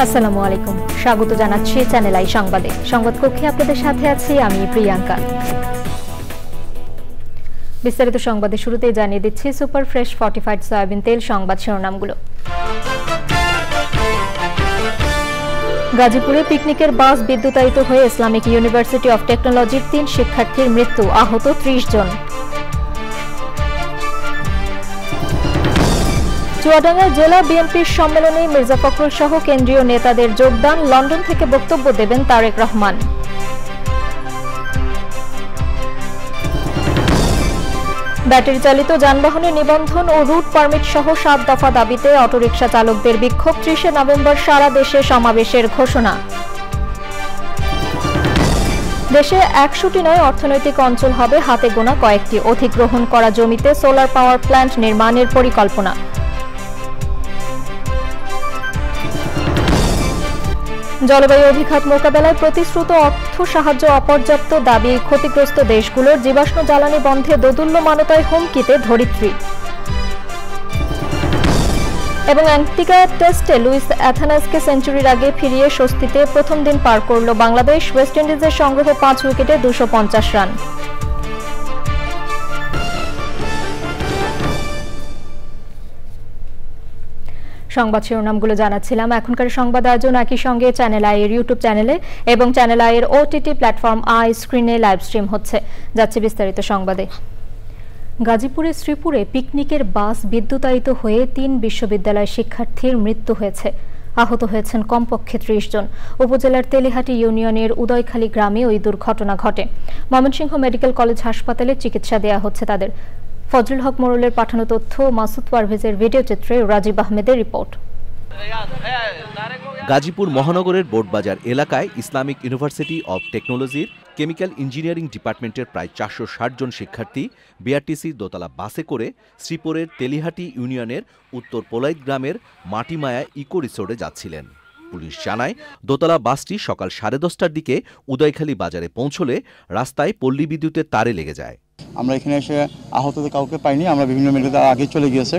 আসসালামু আলাইকুম, স্বাগত জানাচ্ছি চ্যানেল আই সংবাদে। সংবাদ কক্ষে আপনাদের সাথে আছি আমি প্রিয়াঙ্কা। বিস্তারিত সংবাদে শুরুতেই জানিয়ে দিচ্ছি সুপার ফ্রেশ ফর্টিফাইড সয়াবিন তেল সংবাদ শিরোনামগুলো। গাজীপুরে পিকনিকের বাস বিদ্যুতায়িত হয়ে ইসলামিক ইউনিভার্সিটি অফ টেকনোলজির ৩ শিক্ষার্থীর মৃত্যু, আহত ৩০ জন। চুয়াডাঙ্গা জেলা বিএনপির সম্মেলনে মির্জা ফখরুল সহ কেন্দ্রীয় নেতাদের যোগদান, লন্ডন থেকে বক্তব্য দেবেন তারেক রহমান। ব্যাটারি চালিত যানবাহনের নিবন্ধন ও রুট পারমিট সহ ৭ দফা দাবিতে অটোরিকশা চালকদের বিক্ষোভ, ৩০ নভেম্বর সারা দেশে সমাবেশের ঘোষণা। দেশে ১০০টি নয় অর্থনৈতিক অঞ্চল হবে হাতে গোনা কয়েকটি, অধিগ্রহণ করা জমিতে সোলার পাওয়ার প্ল্যান্ট নির্মাণের পরিকল্পনা। জলবায়ু অভিঘাত মোকাবেলায় প্রতিশ্রুত অর্থ সাহায্য অপর্যাপ্ত দাবি ক্ষতিগ্রস্ত দেশগুলোর, জীবাশ্ম জ্বালানি বন্ধে দোদুল্যমানতায় হুমকিতে ধরিত্রী। এবং অ্যান্টিগা টেস্টে লুইস অ্যাথানাসকে সেঞ্চুরির আগে ফিরিয়ে স্বস্তিতে প্রথম দিন পার করল বাংলাদেশ, ওয়েস্ট ইন্ডিজের সংগ্রহ ৫ উইকেটে ২৫০ রান। সংবাদ শিরোনামগুলো জানাচ্ছিলাম। এখনকার সংবাদ আয়োজন একই সঙ্গে চ্যানেল আই এর ইউটিউব চ্যানেলে এবং চ্যানেল আই এর ওটিটি প্ল্যাটফর্ম আই স্ক্রিনে লাইভ স্ট্রিম হচ্ছে। যাচ্ছে বিস্তারিত সংবাদে। গাজীপুরের শ্রীপুরে পিকনিকের বাস বিদ্যুতায়িত হয়ে ৩ বিশ্ববিদ্যালয় শিক্ষার্থীর মৃত্যু হয়েছে, আহত হয়েছেন কমপক্ষে ৩০ জন। উপজেলার তেলিহাটি ইউনিয়নের উদয়খালী গ্রামে ওই দুর্ঘটনা ঘটে। ময়মনসিংহ মেডিকেল কলেজ হাসপাতালে চিকিৎসা দেওয়া হচ্ছে তাদের। ফজলুল হক মোরলের পাঠানো তথ্য, মাসুদ পারভেজের ভিডিও চিত্রে রাজীব আহমেদের রিপোর্ট। গাজীপুর মহানগরের বোর্ডবাজার এলাকায় ইসলামিক ইউনিভার্সিটি অব টেকনোলজির কেমিক্যাল ইঞ্জিনিয়ারিং ডিপার্টমেন্টের প্রায় ৪৬০ জন শিক্ষার্থী বিআরটিসি দোতলা বাসে করে শ্রীপুরের তেলিহাটি ইউনিয়নের উত্তর পোলাইত গ্রামের মাটিমায়া ইকো রিসোর্টে যাচ্ছিলেন। পুলিশ জানায় দোতলা বাসটি সকাল 10:30টার দিকে উদয়খালী বাজারে পৌঁছলে রাস্তায় পল্লী বিদ্যুতের তারে লেগে যায়। আমরা এখানে এসে আহতদের কাউকে পাইনি, আমরা বিভিন্ন মেডিকেল আগে চলে গিয়েছে।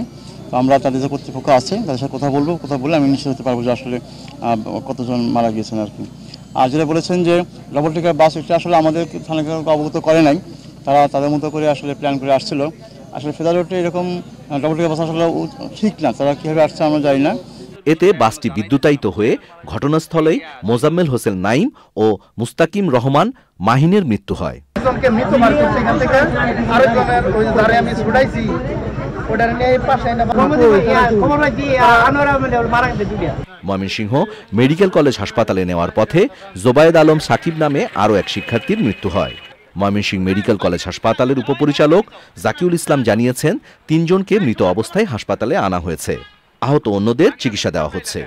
তো আমরা তাদের যে কর্তৃপক্ষ আছে তাদের সাথে কথা বললে আমি নিশ্চিত হতে পারবো যে আসলে কতজন মারা গিয়েছেন আর কি। আর যেটা বলেছেন যে ডবল টিকার বাস, এটা আসলে আমাদের থানাকে অবগত করে নাই, তারা তাদের মতো করে আসলে প্ল্যান করে আসছিল। আসলে ফেদার রোডে এরকম ডবল টিকার বাস আসলে ঠিক না, তারা কীভাবে আসছে আমরা জানি না। এতে বাসটি বিদ্যুতায়িত হয়ে ঘটনাস্থলেই মোজাম্মেল হোসেন নাইম ও মুস্তাকিম রহমান মাহিনের মৃত্যু হয়। ময়মনসিংহ মেডিকেল কলেজ হাসপাতালে নেওয়ার পথে জোবায়েদ আলম সাকিব নামে আরও এক শিক্ষার্থীর মৃত্যু হয়। ময়মনসিংহ মেডিকেল কলেজ হাসপাতালের উপপরিচালক জাকিউল ইসলাম জানিয়েছেন ৩ জনকে মৃত অবস্থায় হাসপাতালে আনা হয়েছে, আহত অন্যদের চিকিৎসা দেওয়া হচ্ছে।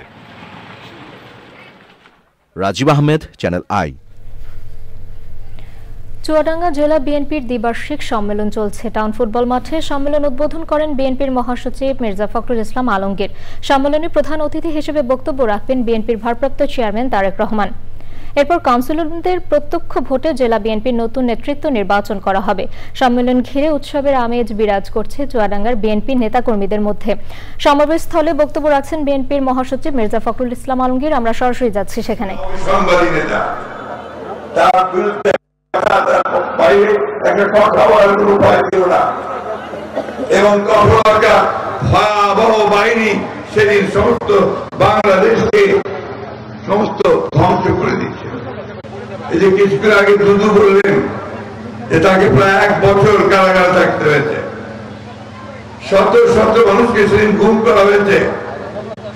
Rajib Ahmed, channel I. চুয়াডাঙ্গা জেলা বিএনপির দ্বিবার্ষিক সম্মেলন চলছে। টাউন ফুটবল মাঠে সম্মেলন উদ্বোধন করেন বিএনপির মহাসচিব মির্জা ফখরুল ইসলাম আলমগীর। সম্মেলনে প্রধান অতিথি হিসেবে বক্তব্য রাখবেন বিএনপির ভারপ্রাপ্ত চেয়ারম্যান তারেক রহমান। এরপর কাউন্সিলরদের প্রত্যক্ষ ভোটে জেলা বিএনপির নতুন নেতৃত্ব নির্বাচন করা হবে। সম্মেলন ঘিরে উৎসবের আমেজ বিরাজ করছে চুয়াডাঙ্গার বিএনপির নেতাকর্মীদের মধ্যে। সমাবেশস্থলে বক্তব্য রাখছেন বিএনপির মহাসচিব মির্জা ফখরুল ইসলাম আলমগীর। আমরা সরাসরি যাচ্ছি সেখানে। এবং ভয়াবহ বাহিনী সেদিন সমস্ত বাংলাদেশকে সমস্ত ধ্বংস করে দিচ্ছে। এই যে কিছুদিন আগে দুদু বললেন যে তাকে প্রায় ১ বছর কারাগারে থাকতে হয়েছে, শত শত মানুষকে সেদিন গুম করা হয়েছে।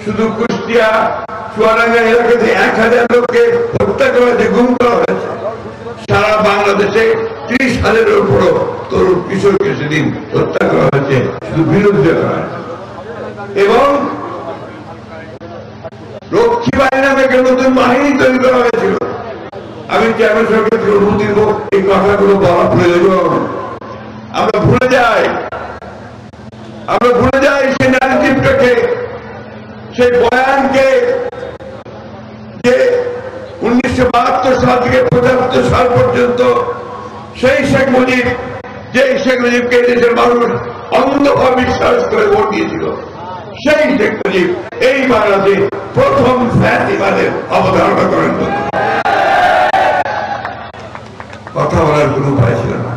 শুধু কুষ্টিয়া চুয়াডাঙ্গা এলাকাতে ১,০০০ লোককে হত্যা করা হয়েছে, গুম করা হয়েছে। সারা বাংলাদেশে ৩০,০০০-এর উপরও তরুণ কিশোরকে সেদিন হত্যা করা হয়েছে, শুধু বিরুদ্ধে করা হয়েছে। এবং রক্ষী বাহিনী নামে একটা নতুন বাহিনী তৈরি করা হয়েছিল। আমি চেয়ারম্যান সরকারকে অনুমতি দিব এই কথাগুলো বলা প্রয়োজন। আমরা ভুলে যাই সেই ন্যারেটিভটাকে, সেই বয়ানকে, যে 1972 সাল থেকে 75 সাল পর্যন্ত সেই শেখ মুজিবকে দেশের মানুষ অন্ধভাবে বিশ্বাস করে ভোট দিয়েছিল। সেই শেখ মুজিব এই বাংলাদেশে প্রথম ফ্যাসিবাদের অবধারণা করেন। কথা বলার কোন উপায় ছিল না,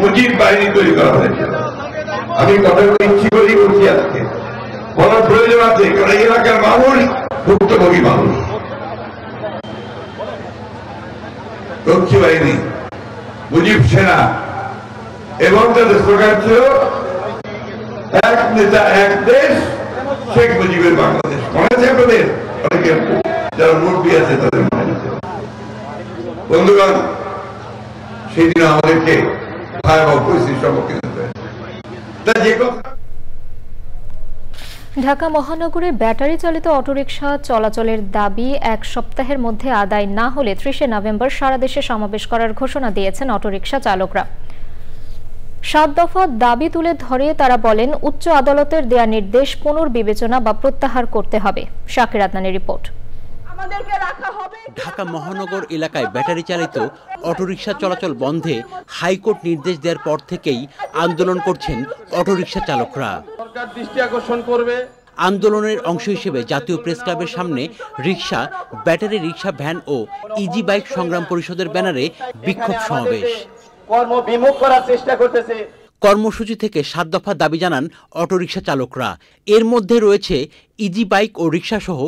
মুজিব বাহিনী তৈরি করা হয়েছিল। আমি কথা ইচ্ছি করেই বলছি, আজকে বলার প্রয়োজন আছে, কারণ এই এলাকার মানুষ ভুক্তভোগী মানুষ। রক্ষী বাহিনী, মুজিব সেনা এবং তাদের স্লোগান ছিল এক নেতা এক দেশ, শেখ মুজিবের বাংলাদেশ। মনে আছে আপনাদের? অনেকে যারা মুরব্বী আছে তাদের মনে আছে। বন্ধুগণ, সেই দিন আমাদেরকে ভয়াবহ পরিস্থিতির সম্মুখীন হতে হয়। ঢাকা মহানগরে ব্যাটারি চালিত অটোরিকশা চলাচলের দাবি এক সপ্তাহের মধ্যে আদায় না হলে 30 নভেম্বর সারা দেশে সমাবেশ করার ঘোষণা দিয়েছেন অটোরিকশা চালকরা। 7 দফা দাবি তুলে ধরে তারা বলেন, উচ্চ আদালতের দেয়া নির্দেশ পুনর্বিবেচনা বা প্রত্যাহার করতে হবে। শাকির আদনানের রিপোর্ট। ঢাকা মহানগর এলাকায় ব্যাটারি চালিত অটোরিকশা চলাচল বন্ধে হাইকোর্ট নির্দেশ দেওয়ার পর থেকেই আন্দোলন করছেন অটোরিকশা চালকরা। সরকার দৃষ্টি আকর্ষণ করবে। আন্দোলনের অংশ হিসেবে জাতীয় প্রেস ক্লাবের সামনে রিকশা, ব্যাটারি রিকশা, ভ্যান ও ইজি বাইক সংগ্রাম পরিষদের ব্যানারে বিক্ষোভ সমাবেশ। কর্মবিমুখ করার চেষ্টা করতেছে। কর্মসূচি থেকে 7 দফা দাবি জানান অটোরিকশা চালকরা। এর মধ্যে রয়েছে ইজি বাইক ও রিকশা সহ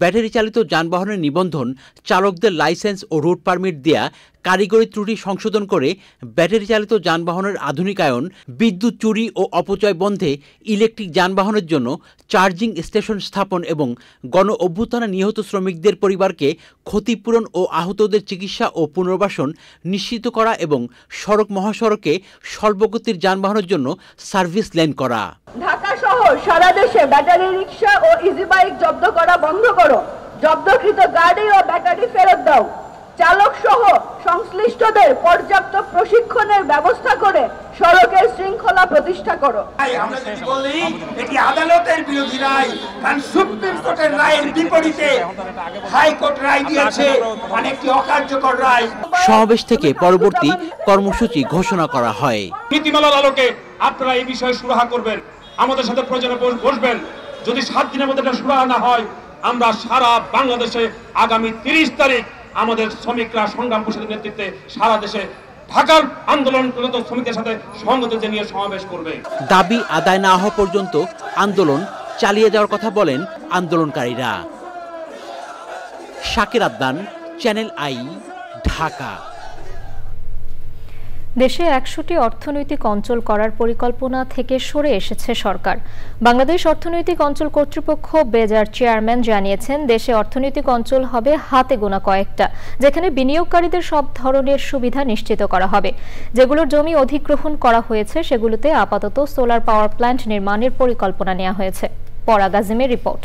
ব্যাটারি চালিত যানবাহনের নিবন্ধন, চালকদের লাইসেন্স ও রুট পারমিট দেয়া, কারিগরি ত্রুটি সংশোধন করে ব্যাটারি চালিত যানবাহনের আধুনিকায়ন, বিদ্যুৎ চুরি ও অপচয় বন্ধে ইলেকট্রিক যানবাহনের জন্য চার্জিং স্টেশন স্থাপন এবং গণ অভ্যুত্থানে নিহত শ্রমিকদের পরিবারকে ক্ষতিপূরণ ও আহতদের চিকিৎসা ও পুনর্বাসন নিশ্চিত করা এবং সড়ক মহাসড়কে স্বল্পগতির যানবাহনের জন্য সার্ভিস লেন করা। ঢাকা সহ সারা দেশে ব্যাটারি রিকশা ও ইজি বাইক জব্দ করা বন্ধ করো। জব্দকৃত গাড়ি ও ব্যাটারি ফেরত দাও। চালক সহ সংশ্লিষ্টদের পর্যাপ্ত প্রশিক্ষণের ব্যবস্থা করে সড়কের শৃঙ্খলা প্রতিষ্ঠা করো। আমরা যদি বলি এটি আদালতের বিরোধী রায়, কারণ সুপ্রিম কোর্টের রায়ের বিপরীতে হাইকোর্ট রায় দিয়েছে, অনেকটি অকার্যকর রায়। সমাবেশ থেকে পরবর্তী কর্মসূচি ঘোষণা করা হয়। নীতিমালার আলোকে আপনারা এই বিষয়ে সুরাহা করবেন, আমাদের সাথে প্রয়োজনে বসবেন। যদি 7 দিনের মধ্যে এটা সুরাহা না হয়, আমরা সারা বাংলাদেশে আগামী 30 তারিখ আমাদের শ্রমিকরা সংগ্রাম পরিষদের নেতৃত্বে সারা দেশে ঢাকার আন্দোলনরত শ্রমিকদের সাথে সংহতি জানিয়ে সমাবেশ করবে। দাবি আদায় না হওয়া পর্যন্ত আন্দোলন চালিয়ে যাওয়ার কথা বলেন আন্দোলনকারীরা। Shakir Adnan, channel I, Dhaka. দেশে 100টি অর্থনৈতিক অঞ্চল করার পরিকল্পনা থেকে সরে এসেছে সরকার। বাংলাদেশ অর্থনৈতিক অঞ্চল কর্তৃপক্ষ বেজার চেয়ারম্যান জানিয়েছেন, দেশে অর্থনৈতিক অঞ্চল হবে হাতে গোনা কয়েকটা, যেখানে বিনিয়োগকারীদের সব ধরনের সুবিধা নিশ্চিত করা হবে। যেগুলোর জমি অধিগ্রহণ করা হয়েছে সেগুলোতে আপাতত সোলার পাওয়ার প্ল্যান্ট নির্মাণের পরিকল্পনা নেওয়া হয়েছে। পরাগ আজিমের রিপোর্ট।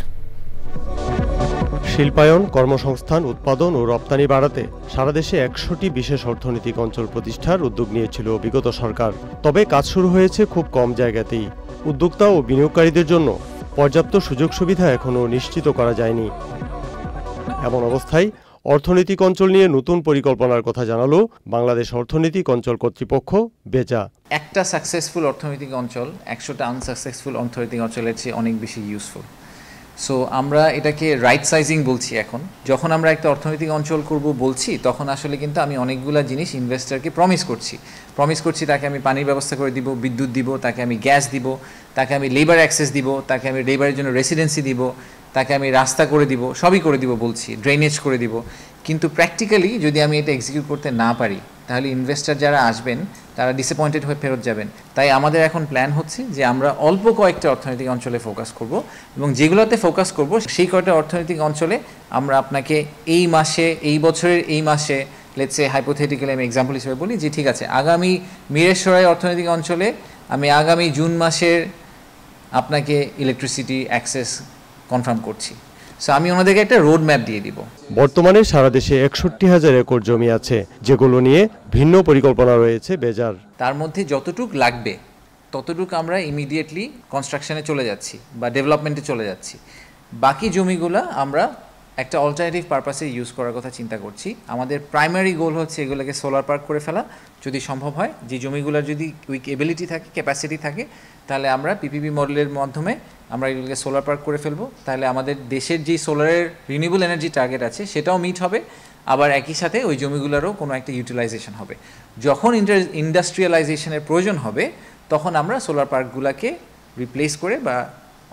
শিল্পায়ন, কর্মসংস্থান, উৎপাদন ও রপ্তানি বাড়াতে সারা দেশে 100টি বিশেষ অর্থনৈতিক অঞ্চল প্রতিষ্ঠার উদ্যোগ নিয়েছিল বিগত সরকার। তবে কাজ শুরু হয়েছে খুব কম জায়গাতেই। উদ্যোক্তা ও বিনিয়োগকারীদের জন্য পর্যাপ্ত সুযোগ সুবিধা এখনও নিশ্চিত করা যায়নি। এমন অবস্থায় অর্থনৈতিক অঞ্চল নিয়ে নতুন পরিকল্পনার কথা জানালো বাংলাদেশ অর্থনৈতিক অঞ্চল কর্তৃপক্ষ বেজা। একটা সাকসেসফুল অর্থনৈতিক অঞ্চল 100টা আনসাকসেসফুল অর্থনৈতিক অঞ্চলের চেয়ে অনেক বেশি ইউজফুল। সো আমরা এটাকে রাইট সাইজিং বলছি। এখন যখন আমরা একটা অর্থনৈতিক অঞ্চল করব বলছি, তখন আসলে কিন্তু আমি অনেকগুলো জিনিস ইনভেস্টরকে প্রমিস করছি। তাকে আমি পানির ব্যবস্থা করে দিব, বিদ্যুৎ দিব, তাকে আমি গ্যাস দিব, তাকে আমি লেবার অ্যাক্সেস দিব, তাকে আমি লেবারের জন্য রেসিডেন্সি দিব, তাকে আমি রাস্তা করে দিব, সবই করে দিব বলছি, ড্রেনেজ করে দিব। কিন্তু প্র্যাকটিক্যালি যদি আমি এটা এক্সিকিউট করতে না পারি, তাহলে ইনভেস্টর যারা আসবেন তারা ডিসঅ্যাপয়েন্টেড হয়ে ফেরত যাবেন। তাই আমাদের এখন প্ল্যান হচ্ছে যে আমরা অল্প কয়েকটা অর্থনৈতিক অঞ্চলে ফোকাস করব, এবং যেগুলোতে ফোকাস করব সেই কয়েকটা অর্থনৈতিক অঞ্চলে আমরা আপনাকে এই মাসে, এই বছরের এই মাসে, লেটস সে হাইপোথেটিক্যালি আমি এক্সাম্পল হিসেবে বলি যে ঠিক আছে, আগামী মিরেশ্বরাই অর্থনৈতিক অঞ্চলে আমি আগামী জুন মাসের আপনাকে ইলেকট্রিসিটি অ্যাক্সেস কনফার্ম করছি। সো আমি ওনাদেরকে একটা রোড ম্যাপ দিয়ে দিব। বর্তমানে সারা দেশে 61,000 একর জমি আছে, যেগুলো নিয়ে ভিন্ন পরিকল্পনা রয়েছে বেজার। তার মধ্যে যতটুক লাগবে ততটুক আমরা ইমিডিয়েটলি কনস্ট্রাকশনে চলে যাচ্ছি বা ডেভেলপমেন্টে চলে যাচ্ছি। বাকি জমিগুলো আমরা একটা অল্টারনেটিভ পারপাসে ইউজ করার কথা চিন্তা করছি। আমাদের প্রাইমারি গোল হচ্ছে এগুলোকে সোলার পার্ক করে ফেলা, যদি সম্ভব হয়। যে জমিগুলোর যদি উইক এবিলিটি থাকে, ক্যাপাসিটি থাকে, তাহলে আমরা পিপিপি মডেলের মাধ্যমে আমরা এগুলোকে সোলার পার্ক করে ফেলবো, তাহলে আমাদের দেশের যেই সোলারের রিনিউয়েবল এনার্জি টার্গেট আছে সেটাও মিট হবে, আবার একই সাথে ওই জমিগুলোরও কোনো একটা ইউটিলাইজেশন হবে। যখন ইন্ডাস্ট্রিয়ালাইজেশনের প্রয়োজন হবে তখন আমরা সোলার পার্কগুলোকে রিপ্লেস করে বা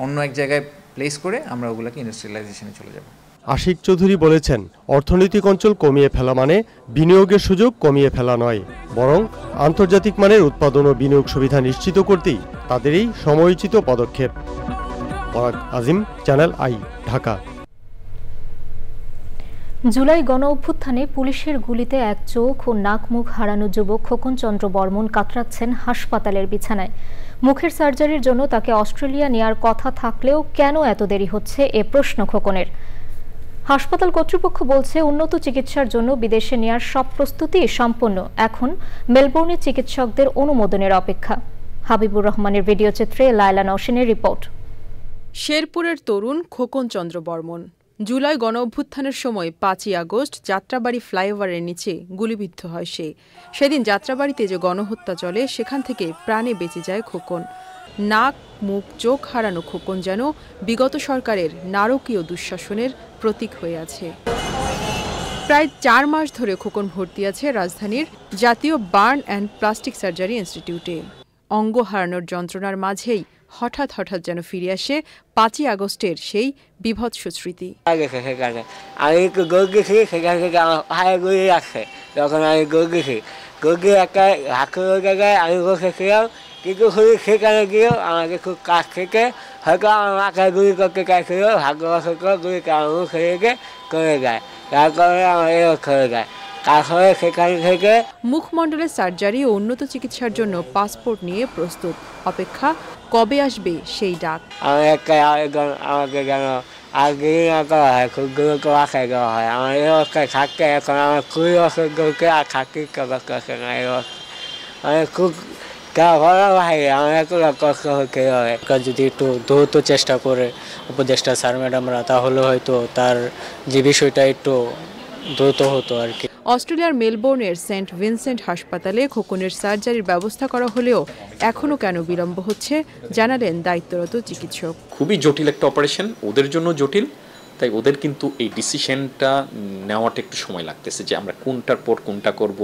অন্য এক জায়গায় প্লেস করে আমরা ওগুলোকে ইন্ডাস্ট্রিয়ালাইজেশনে চলে যাব। আশিক চৌধুরী বলেছেন, অর্থনৈতিক অঞ্চল কমিয়ে ফেলা মানে বিনিয়োগের সুযোগ কমিয়ে ফেলা নয়, বরং আন্তর্জাতিক মানের উৎপাদন ও বিনিয়োগ সুবিধা নিশ্চিত করতেই তাদেরই সময়োচিত পদক্ষেপ। পরাগ আজিম, চ্যানেল আই, ঢাকা। জুলাই গণ অভ্যুত্থানে পুলিশের গুলিতে এক চোখ ও নাক মুখ হারানো যুবক খোকন চন্দ্র বর্মন কাতরাচ্ছেন হাসপাতালের বিছানায়। মুখের সার্জারির জন্য তাকে অস্ট্রেলিয়া নেয়ার কথা থাকলেও কেন এত দেরি হচ্ছে এ প্রশ্ন খোকনের। হাসপাতাল কর্তৃপক্ষ বলছে উন্নত চিকিৎসার জন্য বিদেশে নেয়ার সব প্রস্তুতি সম্পন্ন, এখন মেলবোর্নে চিকিৎসকদের অনুমোদনের অপেক্ষা। হাবিবুর রহমানের ভিডিও চিত্রে লায়লা নওশিনের রিপোর্ট। শেরপুরের তরুণ খোকন চন্দ্র বর্মন জুলাই গণ অভ্যুত্থানের সময় 5ই আগস্ট যাত্রাবাড়ি ফ্লাইওভারের নিচে গুলিবিদ্ধ হয় সে। সেদিন যাত্রাবাড়িতে যে গণহত্যা চলে সেখান থেকে প্রাণে বেঁচে যায় খোকন। নাক মুখ চোখ হারানো খোকন যেন বিগত সরকারের নারকীয় দুঃশাসনের প্রতীক হয়ে আছে। প্রায় 4 মাস ধরে খোকন ভর্তি আছে রাজধানীর জাতীয় বার্ন অ্যান্ড প্লাস্টিক সার্জারি ইনস্টিটিউটে। অঙ্গ হারানোর যন্ত্রণার মাঝেই হঠাৎ যেন ফিরে আসে 5ই আগস্টের সেই বিভৎস স্মৃতি। আমি গেছি তখন আমি গেছি একটা জায়গায় আমি বসেছিলাম, কিন্তু সেখানে গিয়েও আমাকে খুব কাছ থেকে হয়তো আমার মাথায় গুলি করতে চাইছিল, ভাগ্যবশত গুলি কামড় খেয়ে করে যায়, তারপরে আমার এও খেয়ে যায়। তারপরে সেখান থেকে মুখমণ্ডলের সার্জারি ও উন্নত চিকিৎসার জন্য পাসপোর্ট নিয়ে প্রস্তুত, অপেক্ষা কবে আসবে সেই ডাক। আমি একটা আবেদন, আমাকে যেন আগে না করা হয়, খুব গুরুত্ব রাখায় দেওয়া হয়। আমার এই অবস্থায় থাকতে এখন আমার খুবই অসুখকে আর থাকতে ইচ্ছা করতেছে না। এই অবস্থা আমি খুব যদি একটু দ্রুত চেষ্টা করে উপদেষ্টা স্যার ম্যাডামরা, তাহলে হয়তো তার যে বিষয়টা একটু দ্রুত হতো আর কি। অস্ট্রেলিয়ার মেলবোর্নের সেন্ট ভিনসেন্ট হাসপাতালে খোকনের সার্জারির ব্যবস্থা করা হলেও এখনও কেন বিলম্ব হচ্ছে জানালেন দায়িত্বরত চিকিৎসক। খুবই জটিল একটা অপারেশন, ওদের জন্য জটিল, তাই ওদের কিন্তু এই ডিসিশনটা নেওয়াটা একটু সময় লাগতেছে যে আমরা কোনটার পর কোনটা করব।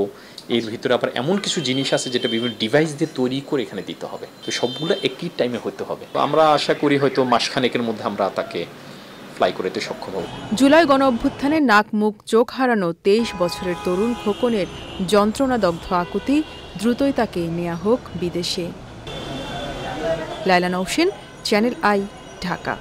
এর ভিতরে আবার এমন কিছু জিনিস আছে যেটা বিভিন্ন ডিভাইস দিয়ে তৈরি করে এখানে দিতে হবে, তো সবগুলো একই টাইমে হতে হবে। আমরা আশা করি হয়তো মাসখানেকের মধ্যে আমরা তাকে ফ্লাই করতে সক্ষম হব। জুলাই গণ অভ্যুত্থানে নাক মুখ চোখ হারানো 23 বছরের তরুণ খোকনের যন্ত্রণাদগ্ধ আকুতি, দ্রুতই তাকে নেওয়া হোক বিদেশে। Laila Nowshin, channel I, Dhaka.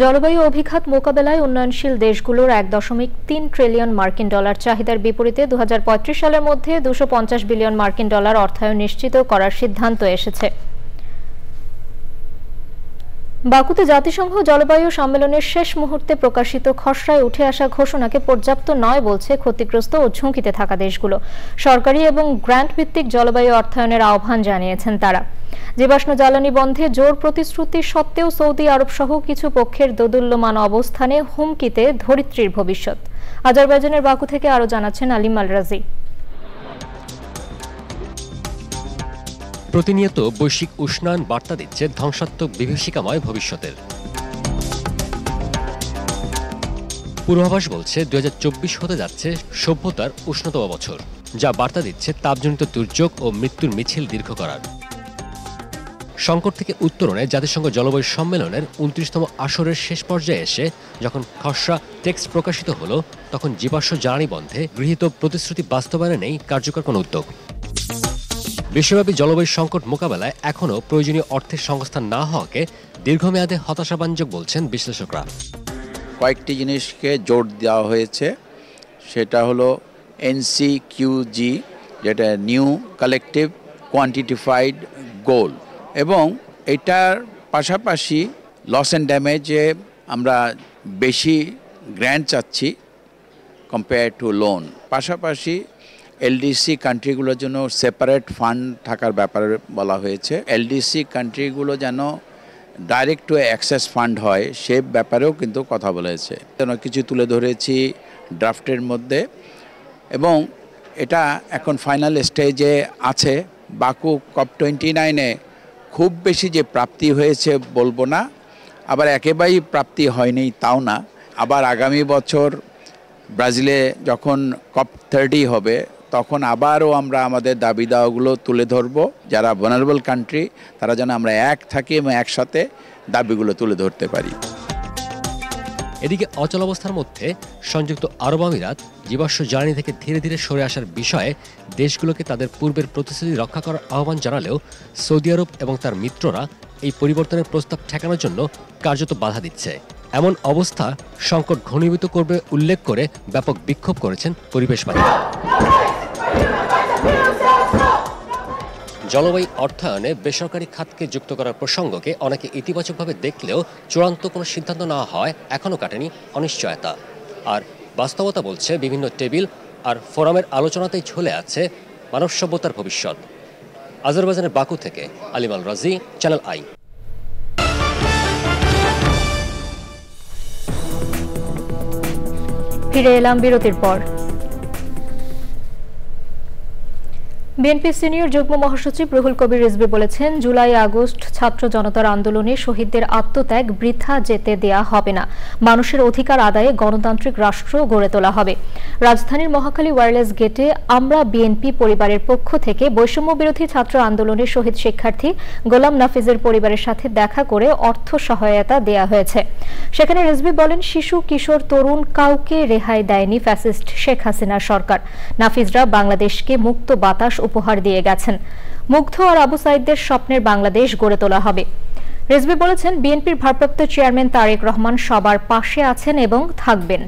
জলবায়ু অভিঘাত মোকাবেলায় উন্নয়নশীল দেশগুলোর 1.3 ট্রিলিয়ন মার্কিন ডলার চাহিদার বিপরীতে 2035 সালের মধ্যে 250 বিলিয়ন মার্কিন ডলার অর্থায়ন নিশ্চিত করার সিদ্ধান্ত এসেছে। বাকুতে জাতিসংঘ জলবায়ু সম্মেলনের শেষ মুহূর্তে প্রকাশিত খসড়ায় উঠে আসা ঘোষণাকে পর্যাপ্ত নয় বলছে ক্ষতিগ্রস্ত ও ঝুঁকিতে থাকা দেশগুলো। সরকারি এবং গ্র্যান্ট ভিত্তিক জলবায়ু অর্থায়নের আহ্বান জানিয়েছেন তারা। জীবাশ্ম জ্বালানি বন্ধে জোর প্রতিশ্রুতি সত্ত্বেও সৌদি আরব সহ কিছু পক্ষের দোদুল্যমান অবস্থানে হুমকিতে ধরিত্রীর ভবিষ্যৎ। আজারবাইজানের বাকু থেকে আরও জানাচ্ছেন আলিম আল রাজি। প্রতিনিয়ত বৈশ্বিক উষ্ণায়ন বার্তা দিচ্ছে ধ্বংসাত্মক বিভীষিকাময় ভবিষ্যতের। পূর্বাভাস বলছে 2024 হতে যাচ্ছে সভ্যতার উষ্ণতম বছর, যা বার্তা দিচ্ছে তাপজনিত দুর্যোগ ও মৃত্যুর মিছিল দীর্ঘ করার। সংকট থেকে উত্তরণে জাতিসংঘ জলবায়ু সম্মেলনের 29তম আসরের শেষ পর্যায়ে এসে যখন খসড়া টেক্সট প্রকাশিত হলো, তখন জীবাশ্ম জ্বালানি বন্ধে গৃহীত প্রতিশ্রুতি বাস্তবায়নে নেই কার্যকর কোনো উদ্যোগ। বিশ্বব্যাপী জলবায়ু সংকট মোকাবেলায় এখনও প্রয়োজনীয় অর্থের সংস্থান না হওয়াকে দীর্ঘমেয়াদে হতাশাব্যঞ্জক বলছেন বিশ্লেষকরা। কয়েকটি জিনিসকে জোর দেওয়া হয়েছে, সেটা হলো NCQG, যেটা নিউ কালেকটিভ কোয়ান্টিটিফাইড গোল, এবং এটার পাশাপাশি লস অ্যান্ড ড্যামেজে আমরা বেশি গ্র্যান্ট চাচ্ছি কম্পেয়ার টু লোন। পাশাপাশি LDC কান্ট্রিগুলোর জন্য সেপারেট ফান্ড থাকার ব্যাপারে বলা হয়েছে। LDC কান্ট্রিগুলো যেন ডাইরেক্ট টু অ্যাক্সেস ফান্ড হয় সে ব্যাপারেও কিন্তু কথা বলেছে। যেন কিছু তুলে ধরেছি ড্রাফটের মধ্যে, এবং এটা এখন ফাইনাল স্টেজে আছে। বাকু COP29-এ খুব বেশি যে প্রাপ্তি হয়েছে বলবো না, আবার একেবারেই প্রাপ্তি হয়নি তাও না। আবার আগামী বছর ব্রাজিলে যখন COP30 হবে তখন আবারও আমরা আমাদের দাবি দাওয়াগুলো তুলে ধরব। যারা ভালনারেবল কান্ট্রি তারা যেন আমরা এক থাকি এবং একসাথে দাবিগুলো তুলে ধরতে পারি। এদিকে অচলাবস্থার মধ্যে সংযুক্ত আরব আমিরাত জীবাশ্ম জ্বালানি থেকে ধীরে ধীরে সরে আসার বিষয়ে দেশগুলোকে তাদের পূর্বের প্রতিশ্রুতি রক্ষা করার আহ্বান জানালেও সৌদি আরব এবং তার মিত্ররা এই পরিবর্তনের প্রস্তাব ঠেকানোর জন্য কার্যত বাধা দিচ্ছে। এমন অবস্থা সংকট ঘনীভূত করবে উল্লেখ করে ব্যাপক বিক্ষোভ করেছেন পরিবেশবাদীরা। জলবায়ু অর্থায়নে বেসরকারি খাতকে যুক্ত করার প্রসঙ্গকে অনেকে ইতিবাচকভাবে দেখলেও চূড়ান্ত কোনো সিদ্ধান্ত নেওয়া হয় এখনও কাটেনি অনিশ্চয়তা। আর বাস্তবতা বলছে বিভিন্ন টেবিল আর ফোরামের আলোচনাতেই ঝুলে আছে মানব সভ্যতার ভবিষ্যৎ। আজারবাইজানের বাকু থেকে আলিমাল রাজি, চ্যানেল আই। ফিরে এলাম বিরতির পর। বিএনপি সিনিয়র যুগ্ম মহাসচিব রুহুল কবির রিজভী বলেছেন, জুলাই আগস্ট ছাত্র জনতার আন্দোলনে শহীদদের আত্মত্যাগ বৃথা যেতে দেয়া হবে না। মানুষের অধিকার আদায়ে গণতান্ত্রিক রাষ্ট্র গড়ে তোলা হবে। রাজধানীর মহাখালী ওয়্যারলেস গেটে আমরা বিএনপি পরিবারের পক্ষ থেকে বৈষম্য বিরোধী ছাত্র আন্দোলনের শহীদ শিক্ষার্থী গোলাম নাফিজের পরিবারের সাথে দেখা করে অর্থ সহায়তা দেয়া হয়েছে। সেখানে রিজভী বলেন, শিশু, কিশোর, তরুণ কাউকে রেহাই দেয়নি ফ্যাসিস্ট শেখ হাসিনার সরকার। নাফিজরা বাংলাদেশকে মুক্ত বাতাস উপহার দিয়ে গেছেন। মুগ্ধ আর আবু সাইদদের স্বপ্নের বাংলাদেশ গড়ে তোলা হবে। রিজভী বলেছেন, বিএনপির ভারপ্রাপ্ত চেয়ারম্যান তারেক রহমান সবার পাশে আছেন এবং থাকবেন।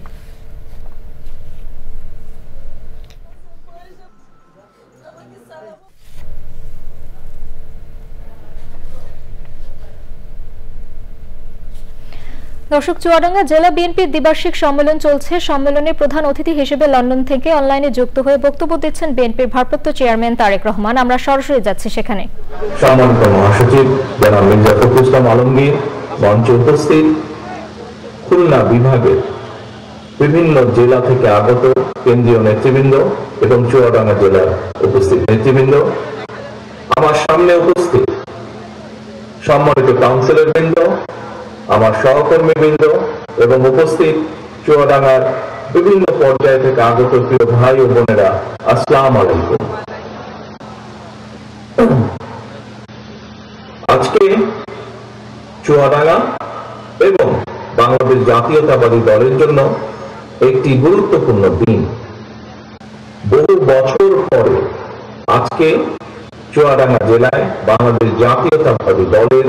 দর্শক, চুয়াডাঙ্গা জেলা বিএনপির দ্বিবার্ষিক সম্মেলন চলছে। সম্মেলনে প্রধান অতিথি হিসেবে লন্ডন থেকে অনলাইনে যুক্ত হয়ে বক্তব্য দিচ্ছেন বিএনপির ভারপ্রাপ্ত চেয়ারম্যান তারেক রহমান। আমরা সরাসরি যাচ্ছি সেখানে। সম্মানিত মহাসচিব জনাব মির্জা ফখরুল ইসলাম আলমগীর মঞ্চে উপস্থিত, খুলনা বিভাগের বিভিন্ন জেলা থেকে আগত কেন্দ্রীয় নেতৃবৃন্দ এবং চুয়াডাঙ্গা জেলার উপস্থিত নেতৃবৃন্দ, আমার সামনে উপস্থিত সম্মানিত কাউন্সিলর বৃন্দ, আমার সহকর্মীবৃন্দ এবং উপস্থিত চুয়াডাঙ্গার বিভিন্ন পর্যায় থেকে আগত প্রিয় ভাই ও বোনেরা, আসসালামু আলাইকুম। আজকে চুয়াডাঙ্গা এবং বাংলাদেশ জাতীয়তাবাদী দলের জন্য একটি গুরুত্বপূর্ণ দিন। বহু বছর পরে আজকে চুয়াডাঙ্গা জেলায় বাংলাদেশ জাতীয়তাবাদী দলের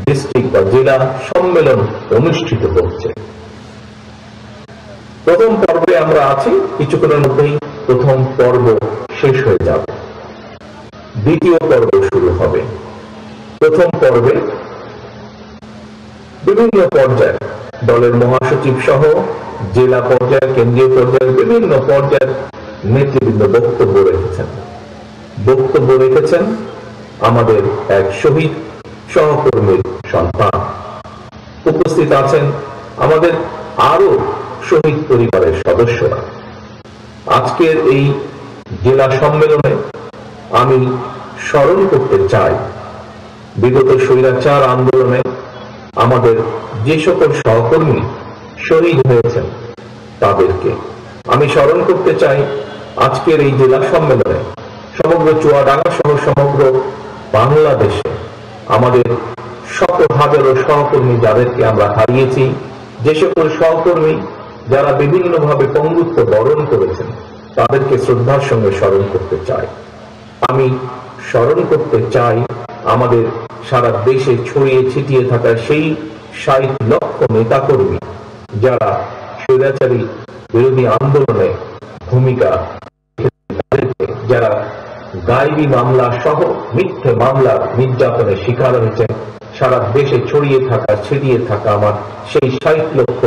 ডিস্ট্রিক্ট বা জেলা সম্মেলন অনুষ্ঠিত হচ্ছে। প্রথম পর্বে আমরা আছি, কিছুক্ষণের মধ্যেই প্রথম পর্ব শেষ হয়ে যাবে, দ্বিতীয় পর্ব শুরু হবে। প্রথম পর্বে বিভিন্ন পর্যায়ে দলের মহাসচিব সহ জেলা পর্যায়ে, কেন্দ্রীয় পর্যায়ে বিভিন্ন পর্যায়ের নেতৃবৃন্দ বক্তব্য রেখেছেন আমাদের এক শহীদ সহকর্মীর সন্তান। উপস্থিত আছেন আমাদের আরো শহীদ পরিবারের সদস্যরা। আজকের এই জেলা সম্মেলনে আমি স্মরণ করতে চাই বিগত স্বৈরাচার আন্দোলনে আমাদের যে সকল সহকর্মী শহীদ হয়েছেন তাদেরকে। আমি স্মরণ করতে চাই আজকের এই জেলা সম্মেলনে সমগ্র চুয়াডাঙ্গা সহ সমগ্র বাংলাদেশে আমাদের শত হাজারো সহকর্মী যাদেরকে আমরা হারিয়েছি, যে সকল সহকর্মী যারা বিভিন্নভাবে পঙ্গুত্ব বরণ করেছেন তাদেরকে শ্রদ্ধার সঙ্গে স্মরণ করতে চাই। আমি স্মরণ করতে চাই আমাদের সারা দেশে ছড়িয়ে ছিটিয়ে থাকা সেই ৬০ লক্ষ নেতাকর্মী যারা স্বৈরাচারী বিরোধী আন্দোলনে ভূমিকা, যারা গায়েবী মামলা সহ মিথ্যে মামলার নির্যাতনের শিকার হয়েছেন। সারা দেশে ছড়িয়ে থাকা, ছিটিয়ে থাকা আমার সেই ৬০ লক্ষ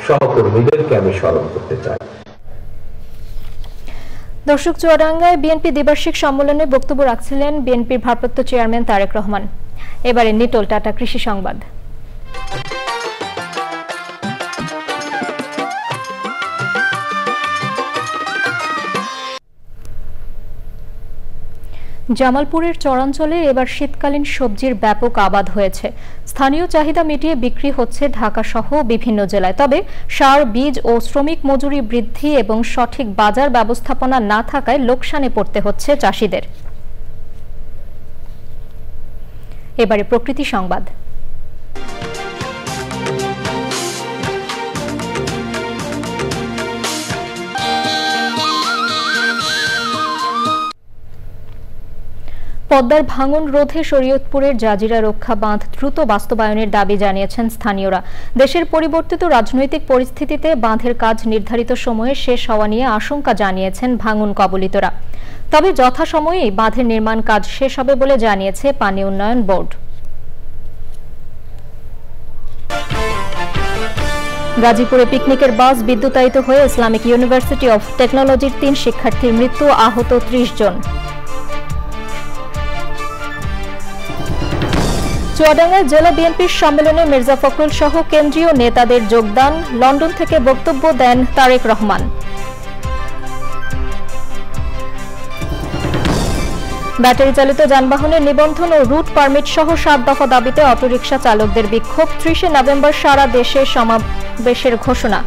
সহকর্মীদেরকে আমি স্মরণ করতে চাই। দর্শক, চুয়াডাঙ্গায় বিএনপি দ্বিবার্ষিক সম্মেলনে বক্তব্য রাখছিলেন বিএনপির ভারপ্রাপ্ত চেয়ারম্যান তারেক রহমান। এবারে নিটোল টাটা কৃষি সংবাদ। জামালপুরের চরাঞ্চলে এবার শীতকালীন সবজির ব্যাপক আবাদ হয়েছে। স্থানীয় চাহিদা মিটিয়ে বিক্রি হচ্ছে ঢাকা সহ বিভিন্ন জেলায়। তবে সার, বীজ ও শ্রমিক মজুরি বৃদ্ধি এবং সঠিক বাজার ব্যবস্থাপনা না থাকায় লোকসানে পড়তে হচ্ছে চাষিদের। এবারে প্রকৃতি সংবাদ। পদ্মার ভাঙন রোধে শরীয়তপুরের জাজিরা রক্ষা বাঁধ দ্রুত বাস্তবায়নের দাবি জানিয়েছেন স্থানীয়রা। দেশের পরিবর্তিত রাজনৈতিক পরিস্থিতিতে বাঁধের কাজ নির্ধারিত সময়ে শেষ হওয়া নিয়ে আশঙ্কা জানিয়েছেন ভাঙন কবলিতরা। তবে যথাসময়েই বাঁধের নির্মাণ কাজ শেষ হবে বলে জানিয়েছে পানি উন্নয়ন বোর্ড। গাজীপুরে পিকনিকের বাস বিদ্যুতায়িত হয়ে ইসলামিক ইউনিভার্সিটি অফ টেকনোলজির ৩ শিক্ষার্থীর মৃত্যু, আহত ৩০ জন। চুয়াডাঙ্গায় জেলা বিএনপির সম্মেলনে মির্জা ফখরুল সহ কেন্দ্রীয় নেতাদের যোগদান। লন্ডন থেকে বক্তব্য দেন তারেক রহমান। ব্যাটারি চালিত যানবাহনের নিবন্ধন ও রুট পারমিট সহ ৭ দফা দাবিতে অটোরিকশা চালকদের বিক্ষোভ। ৩০ নভেম্বর সারা দেশে সমাবেশের ঘোষণা।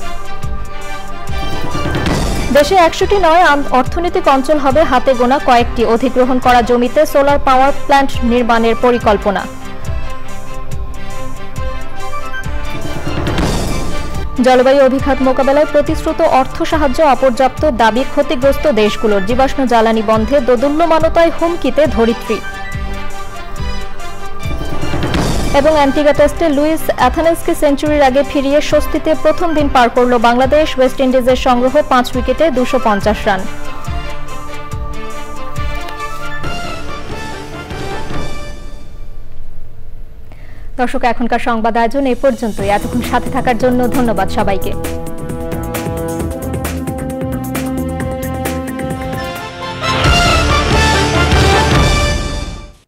দেশে ১০০টি নয় অর্থনৈতিক অঞ্চল হবে হাতে গোনা কয়েকটি। অধিগ্রহণ করা জমিতে সোলার পাওয়ার প্ল্যান্ট নির্মাণের পরিকল্পনা। জলবায়ু অভিঘাত মোকাবেলায় প্রতিশ্রুত অর্থ সাহায্য অপর্যাপ্ত, দাবি ক্ষতিগ্রস্ত দেশগুলোর। জীবাশ্ম জ্বালানি বন্ধে দোদুল্যমানতায় হুমকিতে ধরিত্রী। এবং অ্যান্টিগা টেস্টে লুইস অ্যাথানেসকে সেঞ্চুরির আগে ফিরিয়ে স্বস্তিতে প্রথম দিন পার করল বাংলাদেশ। ওয়েস্ট ইন্ডিজের সংগ্রহ 5 উইকেটে 250 রান। দর্শক, এখনকার সংবাদ আয়োজন এ পর্যন্তই। এতক্ষণ সাথে থাকার জন্য ধন্যবাদ সবাইকে।